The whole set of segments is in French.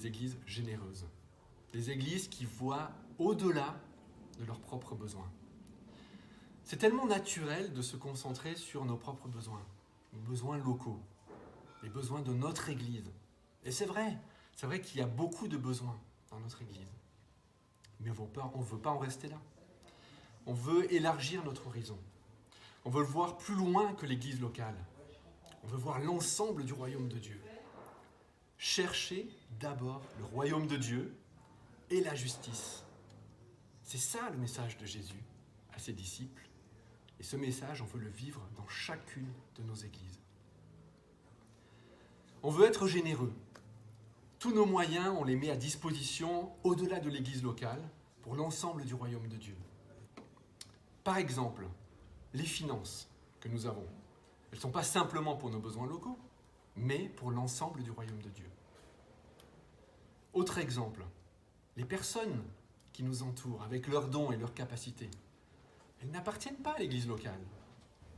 églises généreuses. Des églises qui voient au-delà de leurs propres besoins. C'est tellement naturel de se concentrer sur nos propres besoins, nos besoins locaux, les besoins de notre église. Et c'est vrai qu'il y a beaucoup de besoins dans notre église. Mais on ne veut pas en rester là. On veut élargir notre horizon. On veut le voir plus loin que l'église locale. On veut voir l'ensemble du royaume de Dieu. Chercher d'abord le royaume de Dieu et la justice. C'est ça le message de Jésus à ses disciples. Et ce message, on veut le vivre dans chacune de nos églises. On veut être généreux. Tous nos moyens, on les met à disposition au-delà de l'église locale pour l'ensemble du royaume de Dieu. Par exemple, les finances que nous avons, elles ne sont pas simplement pour nos besoins locaux, mais pour l'ensemble du royaume de Dieu. Autre exemple, les personnes qui nous entourent avec leurs dons et leurs capacités, elles n'appartiennent pas à l'église locale.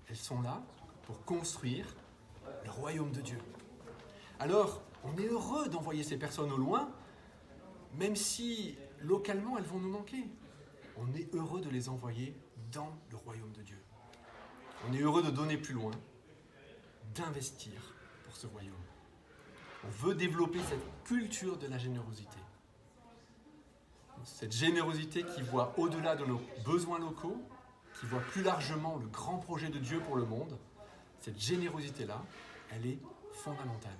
Elles sont là pour construire le royaume de Dieu. Alors, on est heureux d'envoyer ces personnes au loin, même si localement elles vont nous manquer. On est heureux de les envoyer dans le royaume de Dieu. On est heureux de donner plus loin, d'investir pour ce royaume. On veut développer cette culture de la générosité. Cette générosité qui voit au-delà de nos besoins locaux, qui voit plus largement le grand projet de Dieu pour le monde. Cette générosité-là, elle est fondamentale.